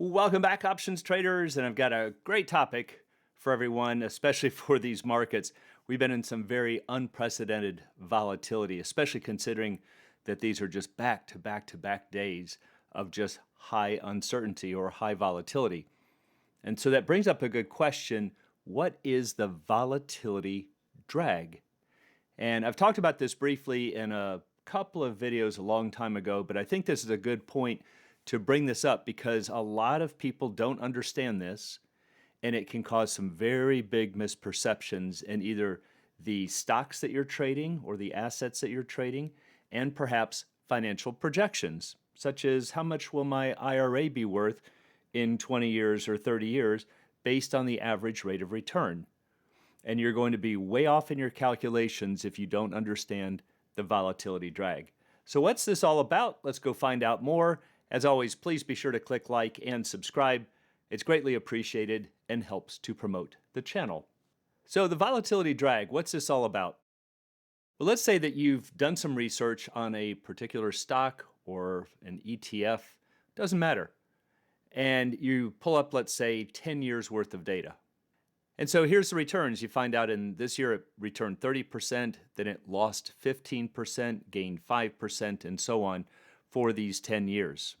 Welcome back, options traders, and I've got a great topic for everyone, especially for these markets. We've been in some very unprecedented volatility, especially considering that these are just back to back to back days of just high uncertainty or high volatility. And so that brings up a good question. What is the volatility drag? And I've talked about this briefly in a couple of videos a long time ago, but I think this is a good point to bring this up because a lot of people don't understand this, and it can cause some very big misperceptions in either the stocks that you're trading or the assets that you're trading, and perhaps financial projections, such as how much will my IRA be worth in 20 years or 30 years based on the average rate of return. And you're going to be way off in your calculations if you don't understand the volatility drag. So what's this all about? Let's go find out more. As always, please be sure to click like and subscribe. It's greatly appreciated and helps to promote the channel. So the volatility drag, what's this all about? Well, let's say that you've done some research on a particular stock or an ETF, doesn't matter. And you pull up, let's say, 10 years worth of data. And so here's the returns. You find out in this year it returned 30%, then it lost 15%, gained 5%, and so on for these 10 years.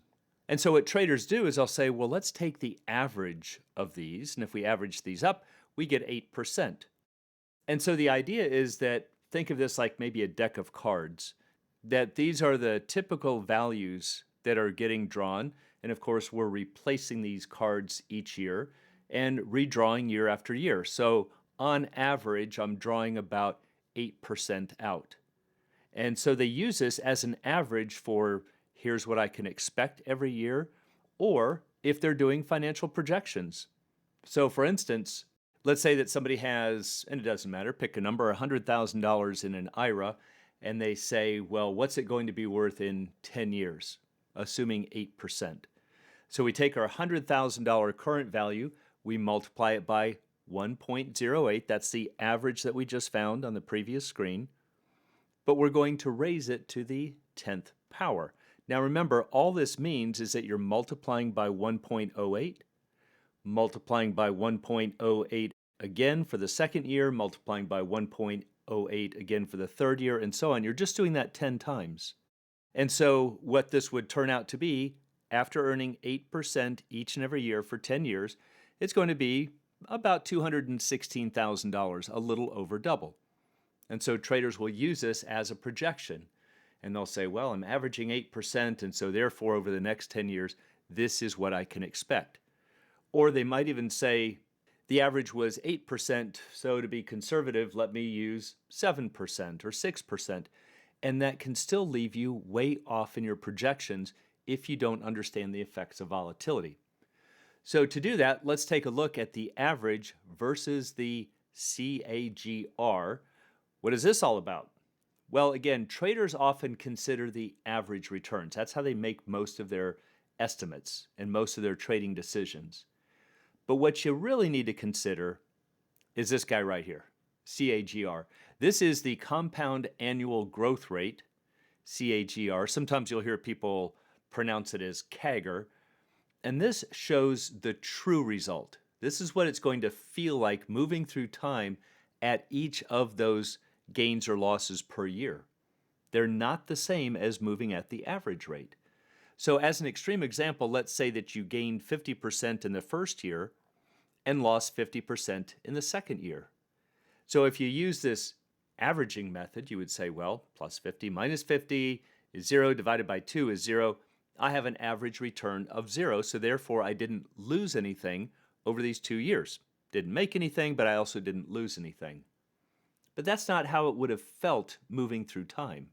And so what traders do is they'll say, well, let's take the average of these. And if we average these up, we get 8%. And so the idea is that think of this like maybe a deck of cards, that these are the typical values that are getting drawn. And of course, we're replacing these cards each year and redrawing year after year. So on average, I'm drawing about 8% out. And so they use this as an average for here's what I can expect every year, or if they're doing financial projections. So for instance, let's say that somebody has, and it doesn't matter, pick a number, $100,000 in an IRA, and they say, well, what's it going to be worth in 10 years, assuming 8%. So we take our $100,000 current value, we multiply it by 1.08, that's the average that we just found on the previous screen, but we're going to raise it to the 10th power. Now remember, all this means is that you're multiplying by 1.08, multiplying by 1.08 again for the second year, multiplying by 1.08 again for the third year, and so on. You're just doing that 10 times. And so what this would turn out to be, after earning 8% each and every year for 10 years, it's going to be about $216,000, a little over double. And so traders will use this as a projection. And they'll say, well, I'm averaging 8%, and so therefore over the next 10 years, this is what I can expect. Or they might even say, the average was 8%, so to be conservative, let me use 7% or 6%. And that can still leave you way off in your projections if you don't understand the effects of volatility. So to do that, let's take a look at the average versus the CAGR. What is this all about? Well, again, traders often consider the average returns. That's how they make most of their estimates and most of their trading decisions. But what you really need to consider is this guy right here, CAGR. This is the compound annual growth rate, CAGR. Sometimes you'll hear people pronounce it as CAGR. And this shows the true result. This is what it's going to feel like moving through time at each of those gains or losses per year. They're not the same as moving at the average rate. So as an extreme example, let's say that you gained 50% in the first year and lost 50% in the second year. So if you use this averaging method, you would say, well, plus 50 minus 50 is 0, divided by 2 is 0. I have an average return of 0, so therefore I didn't lose anything over these 2 years. Didn't make anything, but I also didn't lose anything. But that's not how it would have felt moving through time.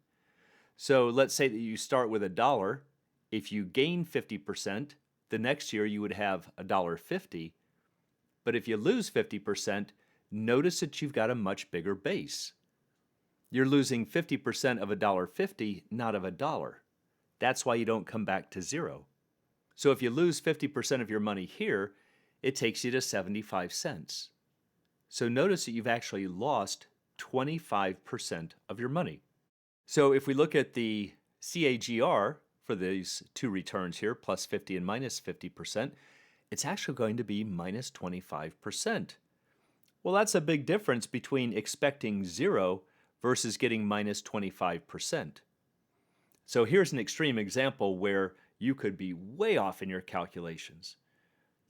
So let's say that you start with $1. If you gain 50%, the next year you would have $1.50. But if you lose 50%, notice that you've got a much bigger base. You're losing 50% of $1.50, not of $1. That's why you don't come back to 0. So if you lose 50% of your money here, it takes you to 75 cents. So notice that you've actually lost 25% of your money. So if we look at the CAGR for these two returns here, plus 50 and minus 50%, it's actually going to be minus 25%. Well, that's a big difference between expecting 0 versus getting minus 25%. So here's an extreme example where you could be way off in your calculations.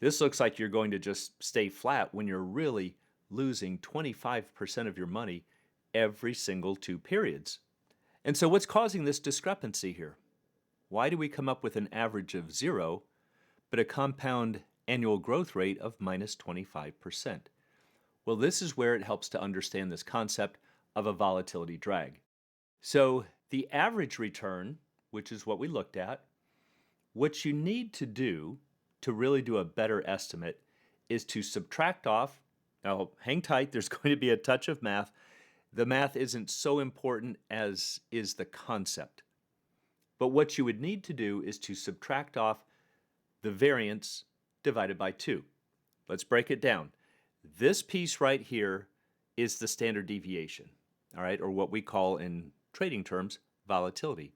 This looks like you're going to just stay flat when you're really losing 25% of your money every single 2 periods. And so what's causing this discrepancy here? Why do we come up with an average of 0, but a compound annual growth rate of minus 25%? Well, this is where it helps to understand this concept of a volatility drag. So the average return, which is what we looked at, what you need to do to really do a better estimate is to subtract off. Now, hang tight, there's going to be a touch of math. The math isn't so important as is the concept. But what you would need to do is to subtract off the variance divided by 2. Let's break it down. This piece right here is the standard deviation, all right, or what we call in trading terms, volatility.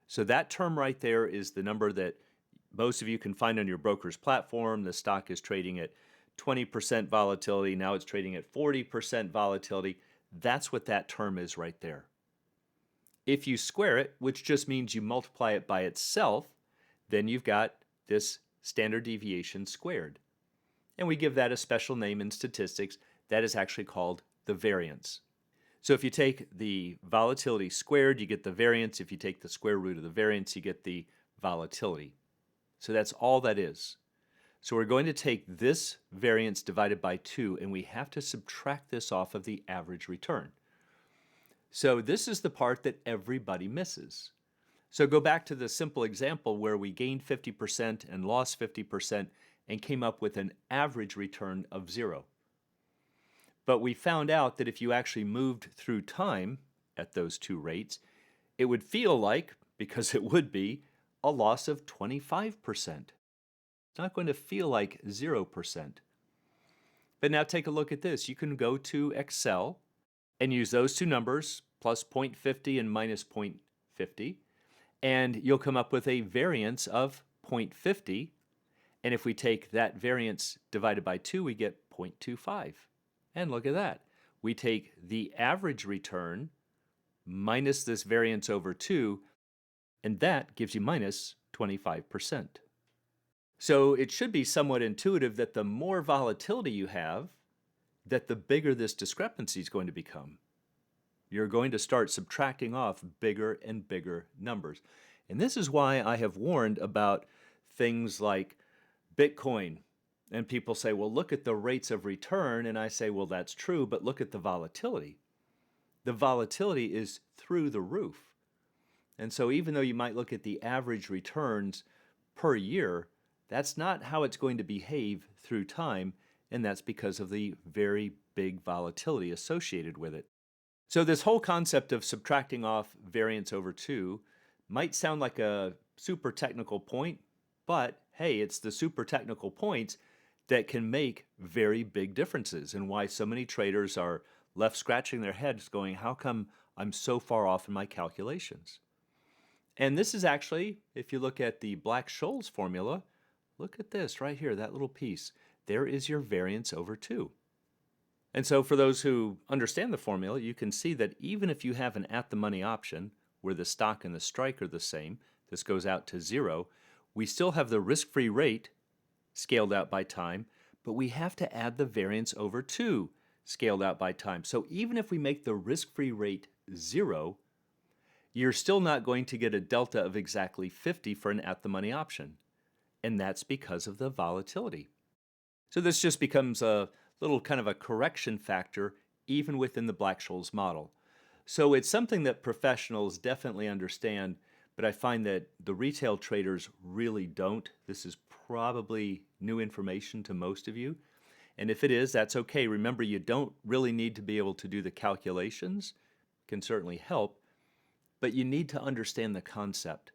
So that term right there is the number that most of you can find on your broker's platform. The stock is trading at 20% volatility. Now it's trading at 40% volatility. That's what that term is right there. If you square it, which just means you multiply it by itself, then you've got this standard deviation squared. And we give that a special name in statistics. That is actually called the variance. So if you take the volatility squared, you get the variance. If you take the square root of the variance, you get the volatility. So that's all that is. So we're going to take this variance divided by 2, and we have to subtract this off of the average return. So this is the part that everybody misses. So go back to the simple example where we gained 50% and lost 50% and came up with an average return of 0. But we found out that if you actually moved through time at those two rates, it would feel like, because it would be, a loss of 25%. It's not going to feel like 0%. But now take a look at this. You can go to Excel and use those two numbers, plus 0.50 and minus 0.50, and you'll come up with a variance of 0.50. And if we take that variance divided by 2, we get 0.25. And look at that. We take the average return minus this variance over 2, and that gives you minus 25%. So it should be somewhat intuitive that the more volatility you have, that the bigger this discrepancy is going to become. You're going to start subtracting off bigger and bigger numbers. And this is why I have warned about things like Bitcoin. And people say, well, look at the rates of return. And I say, well, that's true, but look at the volatility. The volatility is through the roof. And so even though you might look at the average returns per year, that's not how it's going to behave through time, and that's because of the very big volatility associated with it. So this whole concept of subtracting off variance over 2 might sound like a super technical point, but hey, it's the super technical points that can make very big differences, and why so many traders are left scratching their heads going, how come I'm so far off in my calculations? And this is actually, if you look at the Black-Scholes formula, look at this right here, that little piece. There is your variance over 2. And so for those who understand the formula, you can see that even if you have an at-the-money option where the stock and the strike are the same, this goes out to 0, we still have the risk-free rate scaled out by time, but we have to add the variance over 2 scaled out by time. So even if we make the risk-free rate 0, you're still not going to get a delta of exactly 50 for an at-the-money option. And that's because of the volatility. So this just becomes a little kind of a correction factor even within the Black-Scholes model. So it's something that professionals definitely understand, but I find that the retail traders really don't. This is probably new information to most of you. And if it is, that's okay. Remember, you don't really need to be able to do the calculations. It can certainly help, but you need to understand the concept.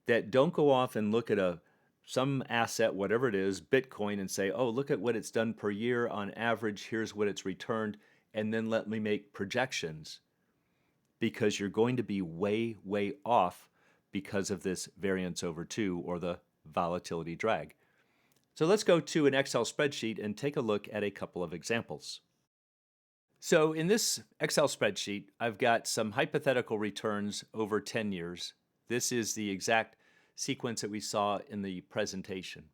That don't go off and look at some asset, whatever it is, Bitcoin, and say, oh, look at what it's done per year on average, here's what it's returned, and then let me make projections. Because you're going to be way, way off because of this variance over 2 or the volatility drag. So let's go to an Excel spreadsheet and take a look at a couple of examples. So in this Excel spreadsheet, I've got some hypothetical returns over 10 years. This is the exact sequence that we saw in the presentation.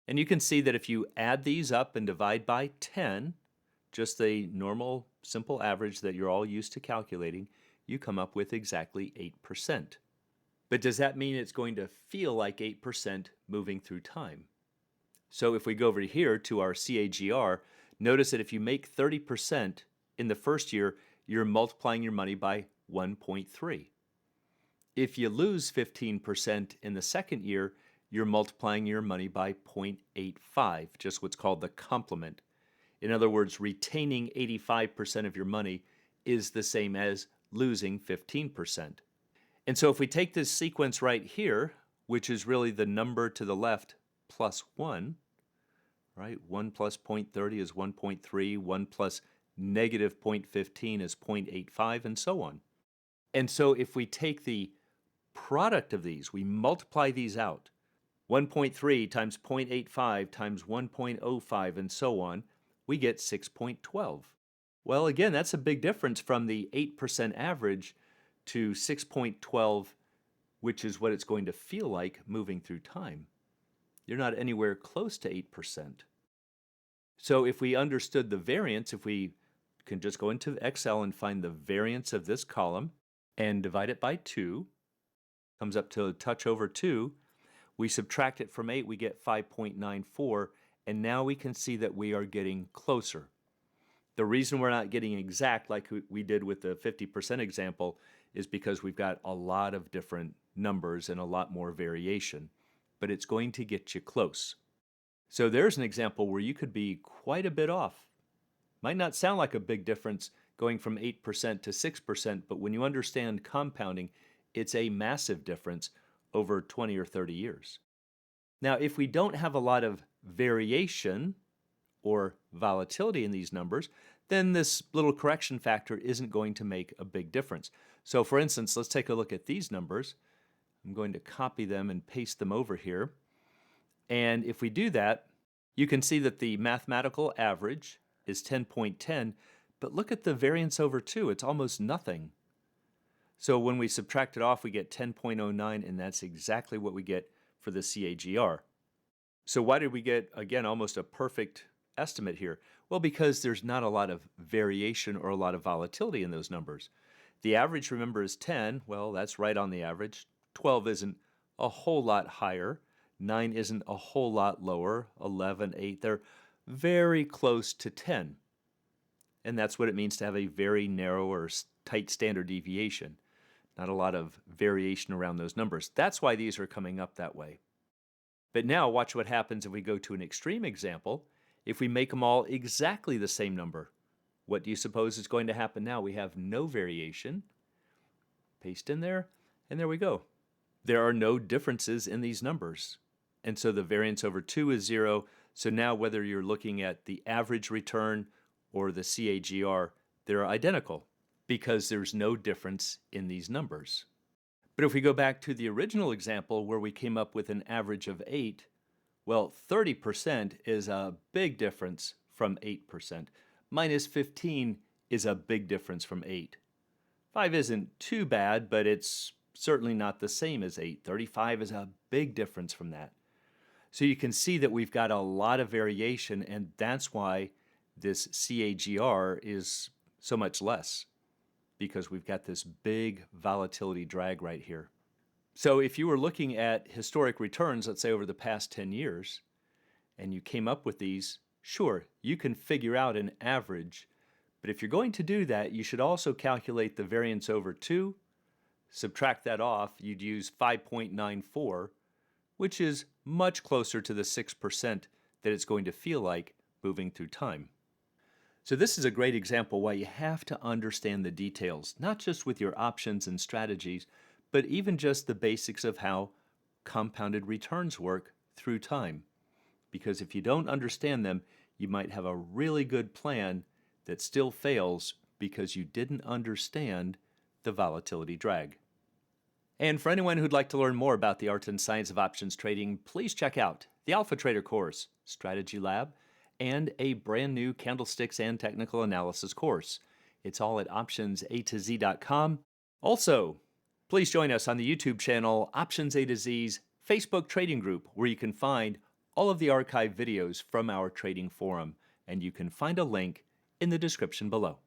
And you can see that if you add these up and divide by 10, just the normal simple average that you're all used to calculating, you come up with exactly 8%. But does that mean it's going to feel like 8% moving through time? So if we go over here to our CAGR, notice that if you make 30% in the first year, you're multiplying your money by 1.3. If you lose 15% in the second year, you're multiplying your money by 0.85, just what's called the complement. In other words, retaining 85% of your money is the same as losing 15%. And so if we take this sequence right here, which is really the number to the left plus 1, right? 1 plus 0.30 is 1.3, 1 plus negative 0.15 is 0.85, and so on. And so if we take the product of these, we multiply these out, 1.3 times 0.85 times 1.05 and so on, we get 6.12. Well, again, that's a big difference from the 8% average to 6.12, which is what it's going to feel like moving through time. You're not anywhere close to 8%. So if we understood the variance, if we can just go into Excel and find the variance of this column and divide it by 2, comes up to a touch over 2. We subtract it from 8, we get 5.94, and now we can see that we are getting closer. The reason we're not getting exact like we did with the 50% example is because we've got a lot of different numbers and a lot more variation, but it's going to get you close. So there's an example where you could be quite a bit off. Might not sound like a big difference going from 8% to 6%, but when you understand compounding, it's a massive difference over 20 or 30 years. Now, if we don't have a lot of variation or volatility in these numbers, then this little correction factor isn't going to make a big difference. So for instance, let's take a look at these numbers. I'm going to copy them and paste them over here. And if we do that, you can see that the mathematical average is 10.10, but look at the variance over 2, it's almost nothing. So when we subtract it off, we get 10.09, and that's exactly what we get for the CAGR. So why did we get, again, almost a perfect estimate here? Well, because there's not a lot of variation or a lot of volatility in those numbers. The average, remember, is 10. Well, that's right on the average. 12 isn't a whole lot higher. 9 isn't a whole lot lower. 11, 8, they're very close to 10. And that's what it means to have a very narrow or tight standard deviation. Not a lot of variation around those numbers. That's why these are coming up that way. But now watch what happens if we go to an extreme example. If we make them all exactly the same number, what do you suppose is going to happen now? We have no variation. Paste in there, and there we go. There are no differences in these numbers. And so the variance over 2 is 0. So now whether you're looking at the average return or the CAGR, they're identical because there's no difference in these numbers. But if we go back to the original example where we came up with an average of 8, well, 30% is a big difference from 8%. Minus 15 is a big difference from 8. 5 isn't too bad, but it's certainly not the same as 8. 35 is a big difference from that. So you can see that we've got a lot of variation, and that's why this CAGR is so much less, because we've got this big volatility drag right here. So if you were looking at historic returns, let's say over the past 10 years, and you came up with these, sure, you can figure out an average, but if you're going to do that, you should also calculate the variance over 2, subtract that off, you'd use 5.94, which is much closer to the 6% that it's going to feel like moving through time. So this is a great example why you have to understand the details, not just with your options and strategies, but even just the basics of how compounded returns work through time. Because if you don't understand them, you might have a really good plan that still fails because you didn't understand the volatility drag. And for anyone who'd like to learn more about the art and science of options trading, please check out the Alpha Trader course, Strategy Lab, and a brand new candlesticks and technical analysis course. It's all at optionsatoz.com. Also, please join us on the YouTube channel Options A to Z's Facebook trading group, where you can find all of the archived videos from our trading forum, and you can find a link in the description below.